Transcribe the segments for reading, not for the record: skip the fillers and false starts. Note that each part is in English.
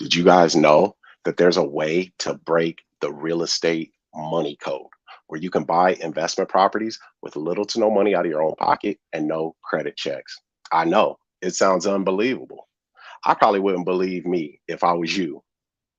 Did you guys know that there's a way to break the real estate money code where you can buy investment properties with little to no money out of your own pocket and no credit checks? I know it sounds unbelievable. I probably wouldn't believe me if I was you.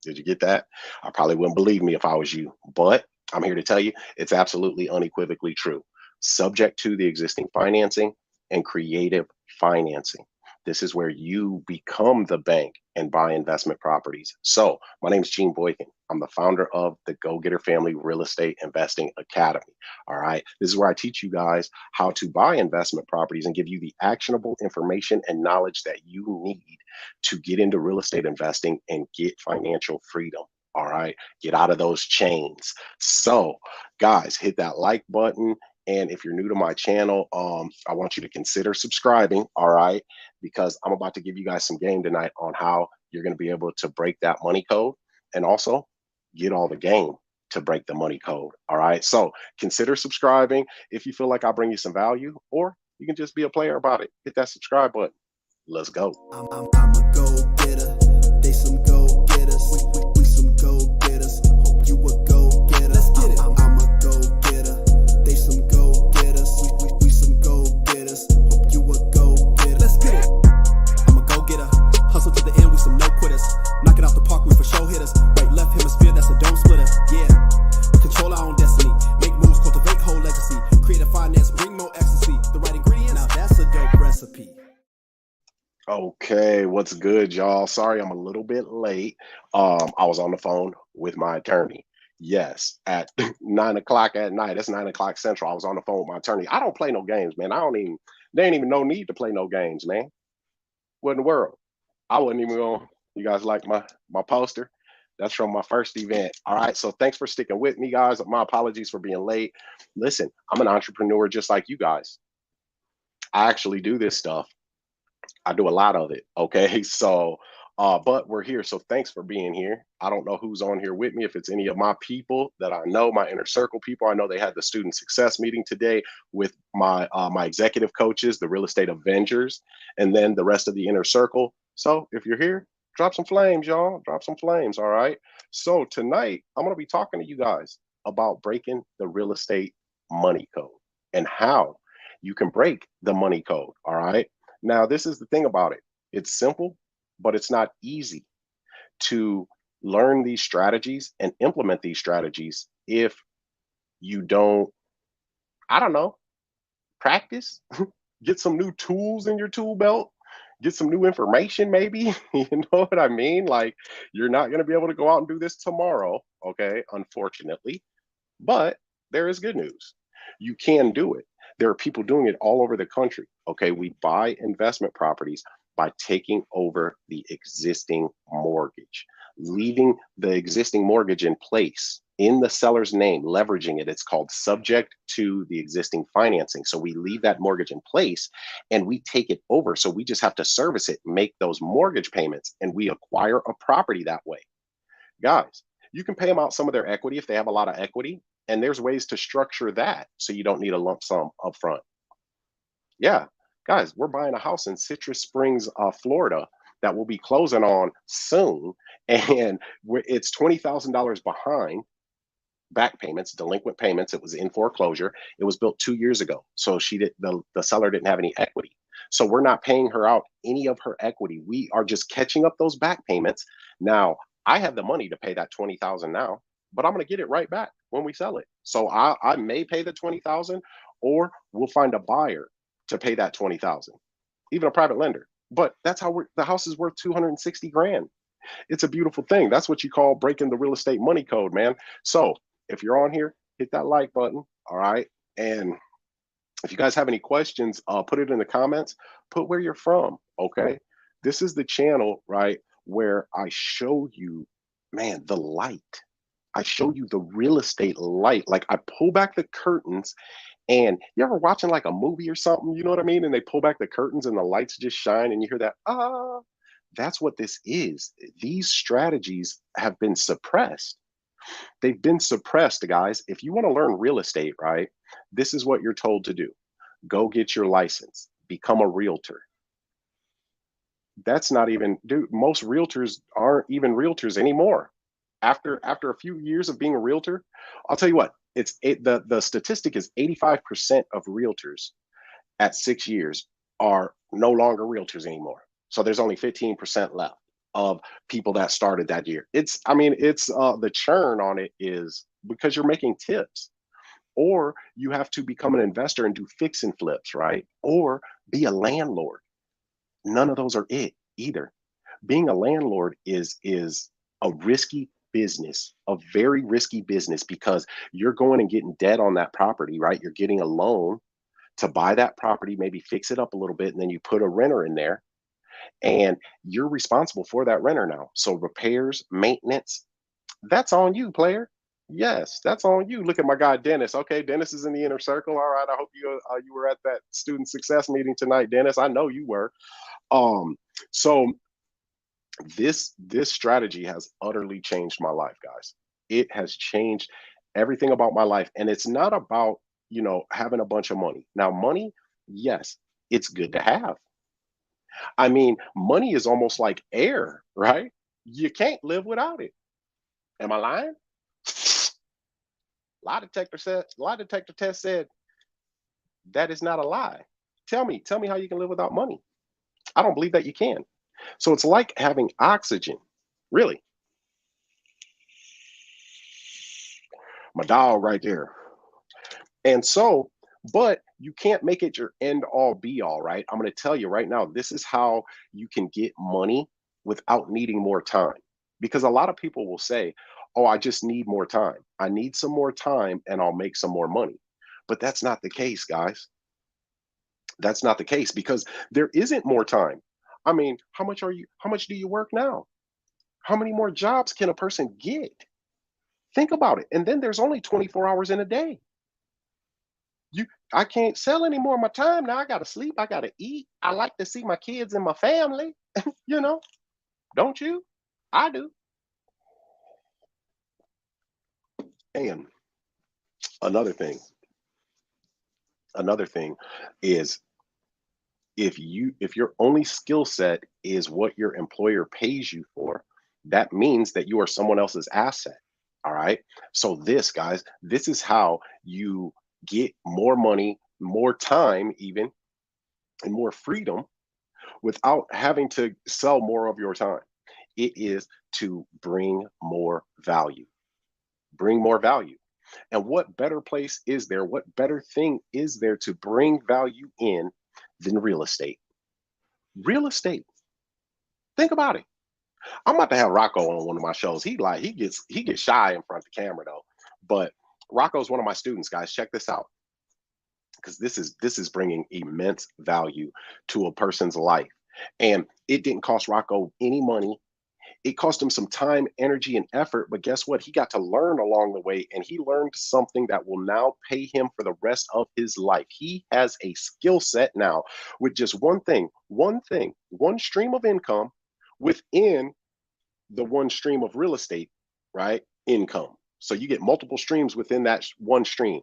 Did you get that? I probably wouldn't believe me if I was you, but I'm here to tell you it's absolutely unequivocally true. Subject to the existing financing and creative financing. This is where you become the bank and buy investment properties. So, my name is Gene Boykin. I'm the founder of the Gogetter Family Real Estate Investing Academy. All right. This is where I teach you guys how to buy investment properties and give you the actionable information and knowledge that you need to get into real estate investing and get financial freedom. All right. Get out of those chains. So, guys, hit that like button. And if you're new to my channel, I want you to consider subscribing. All right. Because I'm about to give you guys some game tonight on how you're going to be able to break that money code and also get all the game to break the money code. All right. So consider subscribing if you feel like I'll bring you some value, or you can just be a player about it. Hit that subscribe button. Let's go. I'm a go-getter. They some go-getters. We some go-getters. Hope you a go-getter. Let's get it. I'm a go-getter. They some go-getters. We some go-getters. Hope you a go-getter. Let's get it. I'm a go-getter. Hustle to the end. We some no-quitters. Knock it out the park. We for show hitters. Right, left hemisphere. That's a dome splitter. Yeah. We control our own destiny. Make moves. Cultivate whole legacy. Creative finance. Bring more ecstasy. The right ingredients. Now that's a dope recipe. Okay, what's good, y'all? Sorry, I'm a little bit late. I was on the phone with my attorney. Yes, at 9 o'clock at night. It's 9 o'clock Central. I was on the phone with my attorney. I don't play no games, man. I don't even. There ain't even no need to play no games, man. What in the world? I wasn't even going. You guys like my poster? That's from my first event. All right. So thanks for sticking with me, guys. My apologies for being late. Listen, I'm an entrepreneur just like you guys. I actually do this stuff. I do a lot of it. Okay. So, but we're here. So thanks for being here. I don't know who's on here with me. If it's any of my people that I know, my inner circle people, I know they had the student success meeting today with my executive coaches, the real estate Avengers, and then the rest of the inner circle. So if you're here, drop some flames, y'all. Drop some flames. All right. So tonight I'm going to be talking to you guys about breaking the real estate money code and how you can break the money code. All right. Now, this is the thing about it. It's simple, but it's not easy to learn these strategies and implement these strategies if you don't, I don't know, practice, get some new tools in your tool belt, get some new information, maybe. You know what I mean? Like, you're not going to be able to go out and do this tomorrow, okay, unfortunately. But there is good news. You can do it. There are people doing it all over the country. Okay. We buy investment properties by taking over the existing mortgage, leaving the existing mortgage in place in the seller's name, leveraging it. It's called subject to the existing financing. So we leave that mortgage in place and we take it over. So we just have to service it, make those mortgage payments, and we acquire a property that way. Guys, you can pay them out some of their equity if they have a lot of equity. And there's ways to structure that so you don't need a lump sum up front. Yeah, guys, we're buying a house in Citrus Springs, Florida that we'll be closing on soon. And it's $20,000 behind back payments, delinquent payments. It was in foreclosure. It was built 2 years ago. So the seller didn't have any equity. So we're not paying her out any of her equity. We are just catching up those back payments. Now, I have the money to pay that 20,000 now, but I'm going to get it right back when we sell it. So I may pay the 20,000, or we'll find a buyer to pay that 20,000, even a private lender. But that's how the house is worth 260 grand. It's a beautiful thing. That's what you call breaking the real estate money code, man. So if you're on here, hit that like button. All right. And if you guys have any questions, put it in the comments, put where you're from. Okay. This is the channel, right, where I show you, man, the light. I show you the real estate light. Like, I pull back the curtains, and you ever watching like a movie or something, you know what I mean? And they pull back the curtains and the lights just shine and you hear that, that's what this is. These strategies have been suppressed. They've been suppressed, guys. If you want to learn real estate, right, this is what you're told to do. Go get your license, become a realtor. That's not even, dude, most realtors aren't even realtors anymore. After a few years of being a realtor, I'll tell you what, the statistic is 85% of realtors at 6 years are no longer realtors anymore. So there's only 15% left of people that started that year. It's, I mean, it's the churn on it is because you're making tips, or you have to become an investor and do fix and flips, right? Or be a landlord. None of those are it either. Being a landlord is a risky business, a very risky business, because you're going and getting debt on that property, right? You're getting a loan to buy that property, maybe fix it up a little bit, and then you put a renter in there, and you're responsible for that renter now. So repairs, maintenance, that's on you, player. Yes, that's on you. Look at my guy Dennis. Okay, Dennis is in the inner circle. All right, I hope you were at that student success meeting tonight, Dennis. I know you were. Um, so this strategy has utterly changed my life, guys. It has changed everything about my life, and it's not about, having a bunch of money. Now, money, yes, it's good to have. I mean, money is almost like air, right? You can't live without it. Am I lying? Lie detector test said that is not a lie. Tell me how you can live without money. I don't believe that you can. So it's like having oxygen. Really, my dog right there. And so, but you can't make it your end all be all, right? I'm going to tell you right now, this is how you can get money without needing more time. Because a lot of people will say, oh, I just need more time. I need some more time and I'll make some more money. But that's not the case, guys. That's not the case, because there isn't more time. I mean, how much do you work now? How many more jobs can a person get? Think about it. And then there's only 24 hours in a day. You I can't sell any more of my time now. I gotta sleep. I gotta eat. I like to see my kids and my family. you know, don't you? I do. And another thing, another thing is, if your only skill set is what your employer pays you for, that means that you are someone else's asset. All right. So this, guys, this is how you get more money, more time, even, and more freedom without having to sell more of your time. It is to bring more value. Bring more value. And what better place is there? What better thing is there to bring value in than real estate? Real estate. Think about it. I'm about to have Rocco on one of my shows. He gets shy in front of the camera though. But Rocco's one of my students, guys. Check this out, because this is bringing immense value to a person's life. And it didn't cost Rocco any money. It cost him some time, energy, and effort. But guess what? He got to learn along the way, and he learned something that will now pay him for the rest of his life. He has a skill set now with just one stream of income within the one stream of real estate, right? Income. So you get multiple streams within that one stream.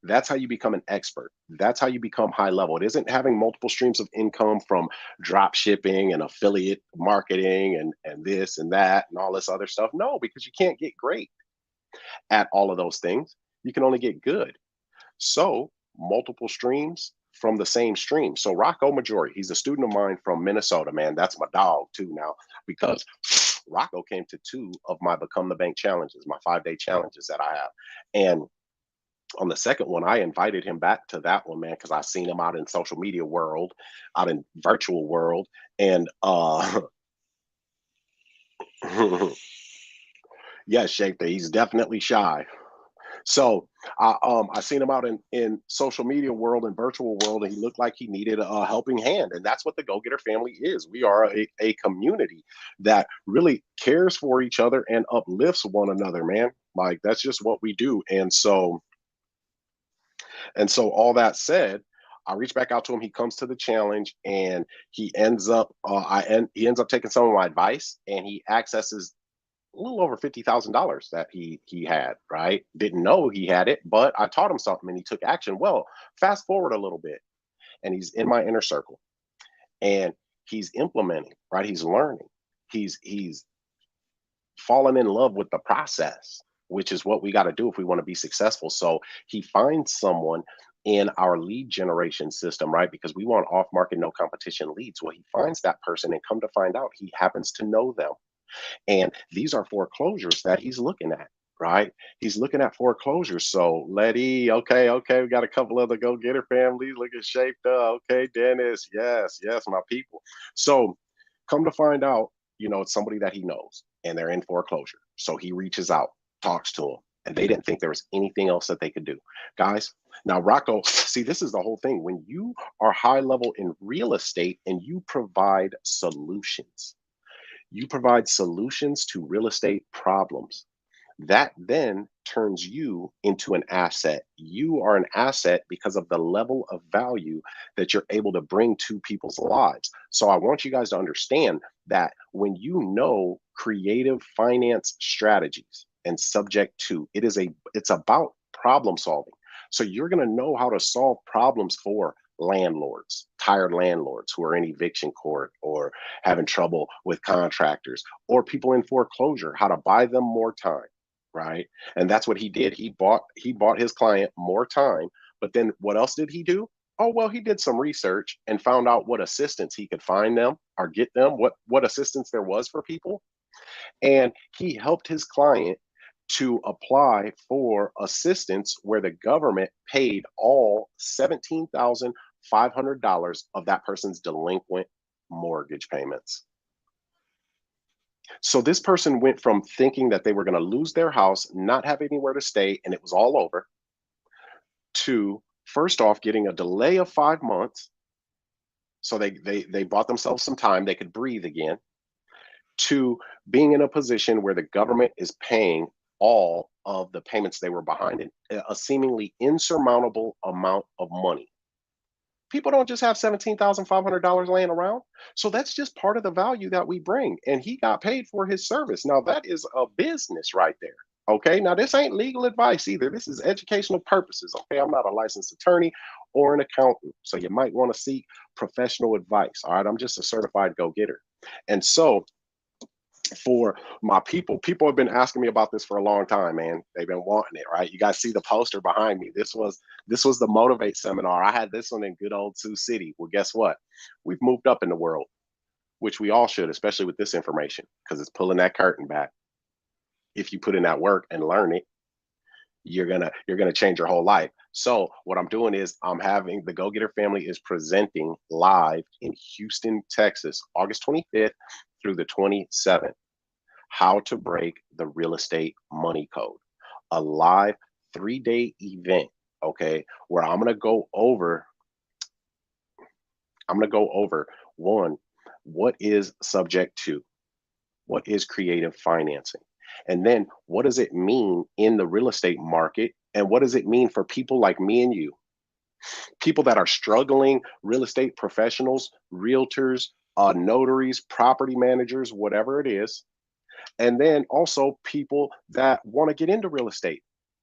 That's how you become an expert. That's how you become high level. It isn't having multiple streams of income from drop shipping and affiliate marketing and this and that and all this other stuff. No, because you can't get great at all of those things. You can only get good. So multiple streams from the same stream. So Rocco Majori, he's a student of mine from Minnesota, man. That's my dog too now, because Rocco came to two of my Become the Bank challenges, my 5-day challenges that I have. And on the second one, I invited him back to that one, man, because I seen him out in social media world, out in virtual world. And yes, Shaker, he's definitely shy. So I seen him out in social media world and virtual world, and he looked like he needed a helping hand. And that's what the Go-Getter family is. We are a community that really cares for each other and uplifts one another, man. Like, that's just what we do. And so all that said, I reach back out to him. He comes to the challenge, and he ends up he ends up taking some of my advice, and he accesses a little over $50,000 that he had, right? Didn't know he had it, but I taught him something and he took action. Well, fast forward a little bit, and he's in my inner circle, and He's implementing, right? He's learning. He's fallen in love with the process, which is what we got to do if we want to be successful. So he finds someone in our lead generation system, right? Because we want off market, no competition leads. Well, he finds that person, and come to find out, he happens to know them. And these are foreclosures that he's looking at, right? He's looking at foreclosures. So Letty, okay, we got a couple of the go-getter families looking shaped up. Okay, Dennis, yes, my people. So come to find out, it's somebody that he knows, and they're in foreclosure. So he reaches out, talks to them, and they didn't think there was anything else that they could do. Guys, now Rocco, see, this is the whole thing. When you are high level in real estate and you provide solutions to real estate problems. That then turns you into an asset. You are an asset because of the level of value that you're able to bring to people's lives. So I want you guys to understand that when you know creative finance strategies and subject to, it's about problem solving. So you're going to know how to solve problems for landlords, tired landlords who are in eviction court or having trouble with contractors, or people in foreclosure, how to buy them more time, right? And that's what he did. He bought his client more time, but then what else did he do? Oh, well, he did some research and found out what assistance he could find them or get them, what assistance there was for people. And he helped his client to apply for assistance where the government paid all $17,500 of that person's delinquent mortgage payments. So this person went from thinking that they were going to lose their house, not have anywhere to stay, and it was all over, to first off getting a delay of 5 months. So they bought themselves some time, they could breathe again, to being in a position where the government is paying all of the payments they were behind in, a seemingly insurmountable amount of money. People don't just have $17,500 laying around. So that's just part of the value that we bring. And he got paid for his service. Now, that is a business right there. Okay. Now, this ain't legal advice either. This is educational purposes. Okay. I'm not a licensed attorney or an accountant. So you might want to seek professional advice. All right. I'm just a certified go getter. And so, for my people have been asking me about this for a long time, man. They've been wanting it, right? You guys see the poster behind me. This was the Motivate seminar. I had this one in good old Sioux City. Well, guess what? We've moved up in the world, which we all should, especially with this information, because it's pulling that curtain back. If you put in that work and learn it, you're gonna change your whole life. So what I'm doing is I'm having the Gogetter Family is presenting live in Houston, Texas, August 25th through the 27th. How to break the real estate money code, a live 3-day event. Okay, where I'm gonna go over one, what is subject to, what is creative financing, and then what does it mean in the real estate market, and what does it mean for people like me and you, people that are struggling real estate professionals, realtors, notaries, property managers, whatever it is. And then also people that want to get into real estate,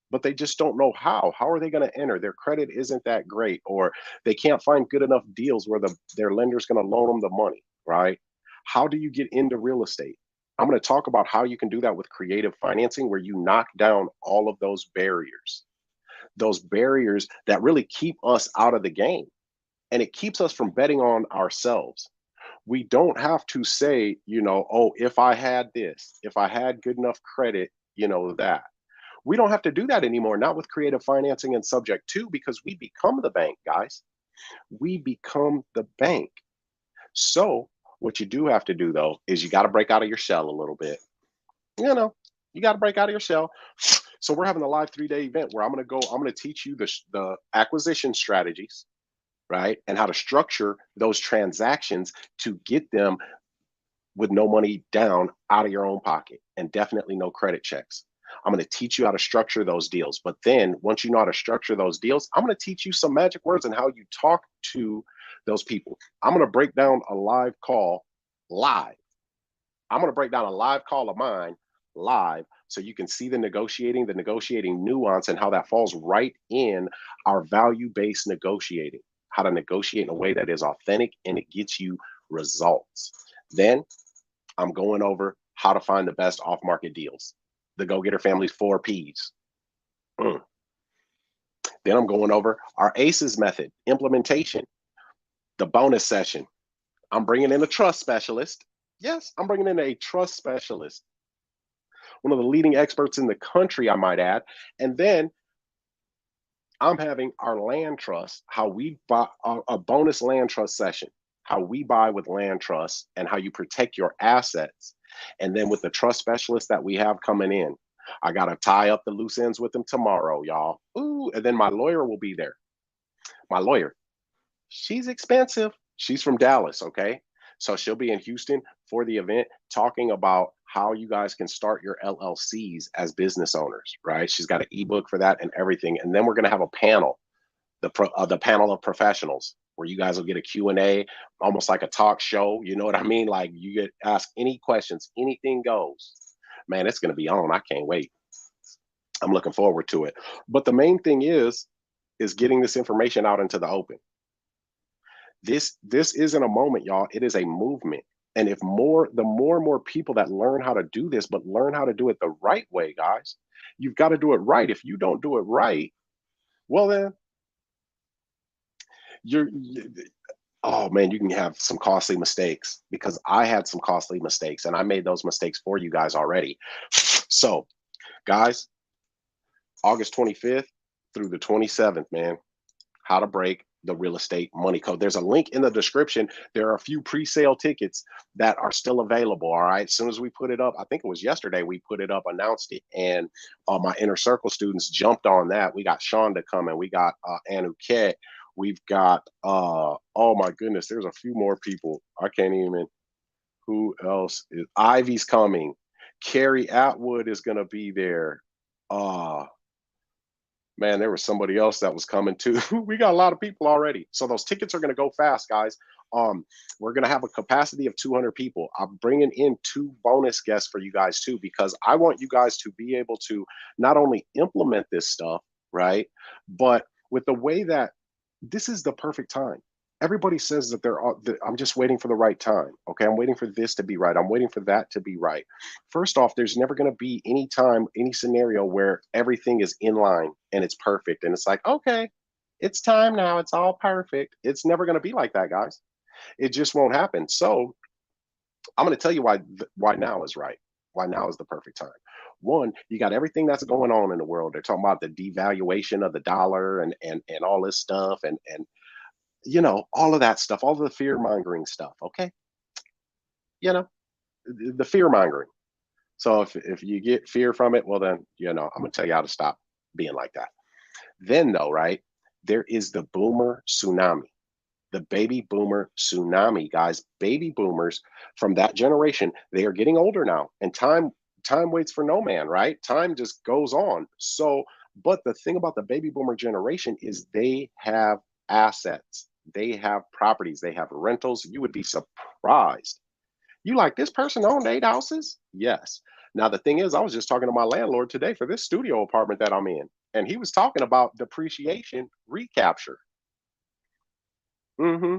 but they just don't know how. How are they going to enter? Their credit isn't that great, or they can't find good enough deals where their lender's going to loan them the money, right? How do you get into real estate? I'm going to talk about how you can do that with creative financing, where you knock down all of those barriers that really keep us out of the game. And it keeps us from betting on ourselves. We don't have to say, oh, if I had this, if I had good enough credit, that. We don't have to do that anymore, not with creative financing and subject to, because we become the bank, guys. We become the bank. So what you do have to do, though, is you got to break out of your shell a little bit. You got to break out of your shell. So we're having a live 3-day event where I'm going to teach you the acquisition strategies, right? And how to structure those transactions to get them with no money down out of your own pocket, and definitely no credit checks. I'm going to teach you how to structure those deals. But then once you know how to structure those deals, I'm going to teach you some magic words and how you talk to those people. I'm going to break down a live call live. I'm going to break down a live call of mine live, so you can see the negotiating nuance, and how that falls right in our value-based negotiating, how to negotiate in a way that is authentic and it gets you results. Then I'm going over how to find the best off market deals, the Go-Getter Family's 4 Ps. Mm. Then I'm going over our ACEs method, implementation, the bonus session. I'm bringing in a trust specialist. Yes, I'm bringing in a trust specialist, one of the leading experts in the country, I might add. And then I'm having our land trust, how we buy a bonus land trust session, how we buy with land trusts and how you protect your assets. And then with the trust specialist that we have coming in, I got to tie up the loose ends with them tomorrow, y'all. Ooh, and then my lawyer will be there. My lawyer, she's expensive. She's from Dallas, okay? So she'll be in Houston for the event talking about how you guys can start your LLCs as business owners, right? She's got an ebook for that and everything. And then we're going to have a panel, the panel of professionals, where you guys will get a Q&A, almost like a talk show. You know what I mean? Like you get asked any questions, anything goes. Man, it's going to be on. I can't wait. I'm looking forward to it. But the main thing is getting this information out into the open. This isn't a moment, y'all. It is a movement. And the more and more people that learn how to do this, but learn how to do it the right way, guys, you've got to do it right. If you don't do it right, well then oh man, you can have some costly mistakes, because I had some costly mistakes and I made those mistakes for you guys already. So guys, August 25th through the 27th, man, how to break the real estate money code. There's a link in the description. There are a few pre-sale tickets that are still available. All right. As soon as we put it up, I think it was yesterday, we put it up, announced it, and my inner circle students jumped on that. We got Sean to come, and we got Anuket. We've got oh my goodness, there's a few more people. I can't even. Who else is? Ivy's coming. Carrie Atwood is going to be there. Man, there was somebody else that was coming too. We got a lot of people already. So those tickets are going to go fast, guys. We're going to have a capacity of 200 people. I'm bringing in 2 bonus guests for you guys too, because I want you guys to be able to not only implement this stuff, right? But with the way that this is the perfect time. Everybody says that I'm just waiting for the right time. Okay, I'm waiting for this to be right. I'm waiting for that to be right. First off, there's never going to be any time, any scenario where everything is in line and it's perfect. And it's like, okay, it's time now. It's all perfect. It's never going to be like that, guys. It just won't happen. So I'm going to tell you why now is right. Why now is the perfect time. One, you got everything that's going on in the world. They're talking about the devaluation of the dollar and all this stuff, and you know, all of that stuff, all of the fear mongering stuff. Okay. You know, the fear mongering. So if you get fear from it, well, then, you know, I'm going to tell you how to stop being like that. Then, though, right, there is the boomer tsunami, the baby boomer tsunami, guys. Baby boomers from that generation, they are getting older now, and time waits for no man, right? Time just goes on. So, but the thing about the baby boomer generation is they have assets. They have properties, they have rentals. You would be surprised. You like, this person owned 8 houses? Yes. Now, the thing is, I was just talking to my landlord today for this studio apartment that I'm in, and he was talking about depreciation recapture. Mm-hmm.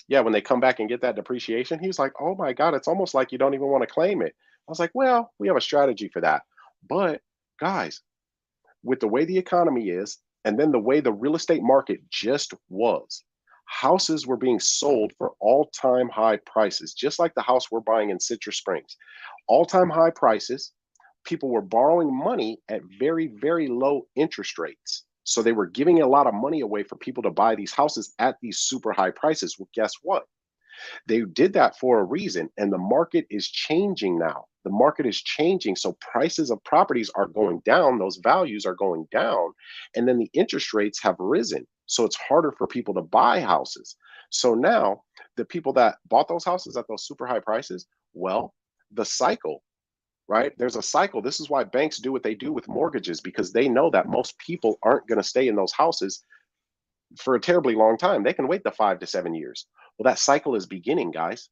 Yeah, when they come back and get that depreciation, he was like, oh my God, it's almost like you don't even want to claim it. I was like, well, we have a strategy for that. But guys, with the way the economy is, and then the way the real estate market just was, houses were being sold for all-time high prices, just like the house we're buying in Citrus Springs. All-time high prices. People were borrowing money at very, very low interest rates. So they were giving a lot of money away for people to buy these houses at these super high prices. Well, guess what? They did that for a reason, and the market is changing now. The market is changing, so prices of properties are going down, those values are going down, and then the interest rates have risen. So it's harder for people to buy houses. So now the people that bought those houses at those super high prices, well, the cycle, right? There's a cycle. This is why banks do what they do with mortgages, because they know that most people aren't going to stay in those houses for a terribly long time. They can wait the 5 to 7 years. Well, that cycle is beginning, guys,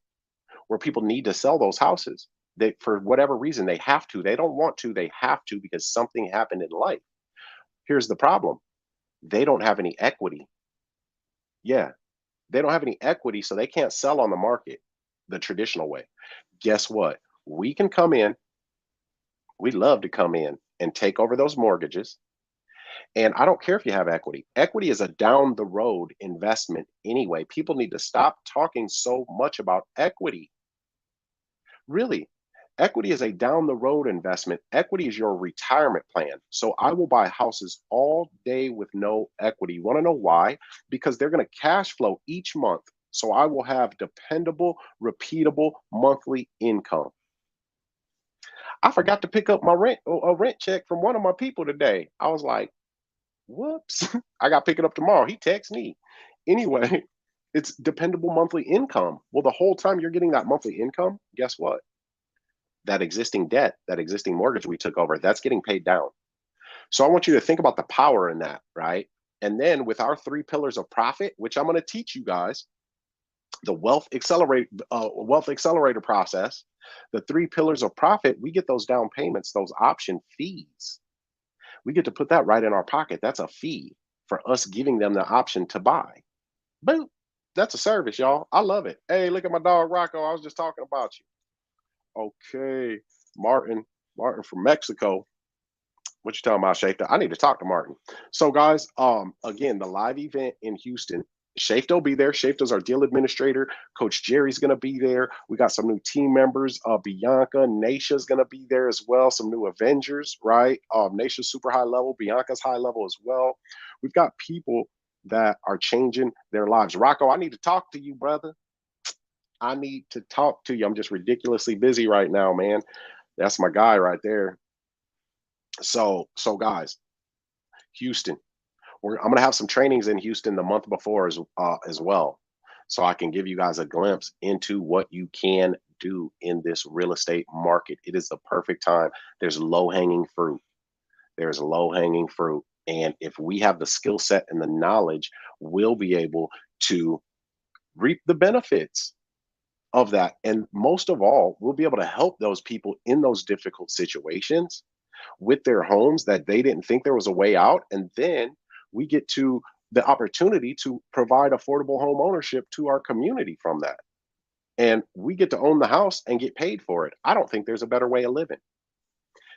where people need to sell those houses. They, for whatever reason, they have to. They don't want to. They have to, because something happened in life. Here's the problem. They don't have any equity. Yeah, they don't have any equity, so they can't sell on the market. the traditional way. Guess what? We can come in, we love to come in and take over those mortgages. And I don't care if you have equity. Equity is a down the road investment anyway. People need to stop talking so much about equity. Really, equity is a down the road investment. Equity is your retirement plan. So I will buy houses all day with no equity. You want to know why? Because they're going to cash flow each month. So I will have dependable, repeatable monthly income. I forgot to pick up my rent check from one of my people today. I was like, whoops. I got to pick it up tomorrow. He texts me. Anyway, it's dependable monthly income. Well, the whole time you're getting that monthly income, guess what? That existing debt, that existing mortgage we took over, that's getting paid down. So I want you to think about the power in that, right? And then with our 3 pillars of profit, which I'm going to teach you guys, the wealth accelerator process, the 3 pillars of profit, we get those down payments, those option fees. We get to put that right in our pocket. That's a fee for us giving them the option to buy. Boom. That's a service, y'all. I love it. Hey, look at my dog Rocco. I was just talking about you. Okay, Martin from Mexico. What you talking about, Shafta? I need to talk to Martin. So, guys, again, the live event in Houston. Shafta will be there. Shafta's our deal administrator. Coach Jerry's going to be there. We got some new team members. Bianca, Naisha's going to be there as well. Some new Avengers, right? Naisha's super high level. Bianca's high level as well. We've got people that are changing their lives. Rocco, I need to talk to you, brother. I need to talk to you. I'm just ridiculously busy right now, man. That's my guy right there. So guys, Houston, I'm going to have some trainings in Houston the month before as well. So I can give you guys a glimpse into what you can do in this real estate market. It is the perfect time. There's low-hanging fruit. There's low-hanging fruit. And if we have the skill set and the knowledge, we'll be able to reap the benefits of that. And most of all, we'll be able to help those people in those difficult situations with their homes that they didn't think there was a way out. And then we get to the opportunity to provide affordable home ownership to our community from that. And we get to own the house and get paid for it. I don't think there's a better way of living.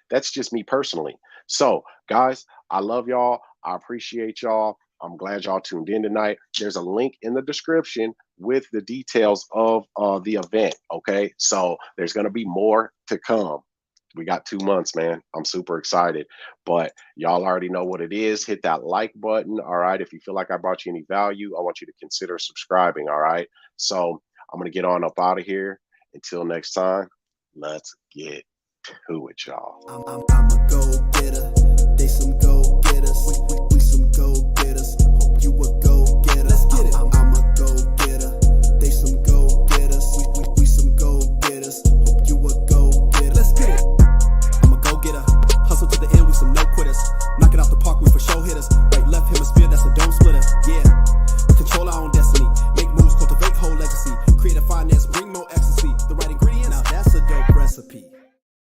That's just me personally. So, guys, I love y'all. I appreciate y'all. I'm glad y'all tuned in tonight. There's a link in the description with the details of the event. Okay, so there's going to be more to come. We got 2 months, man. I'm super excited, but y'all already know what it is. Hit that like button. All right. If you feel like I brought you any value, I want you to consider subscribing. All right. So I'm going to get on up out of here. Until next time, let's get to it, y'all. I'm a go-getter. They some go-getters. We some go-getters. Hope you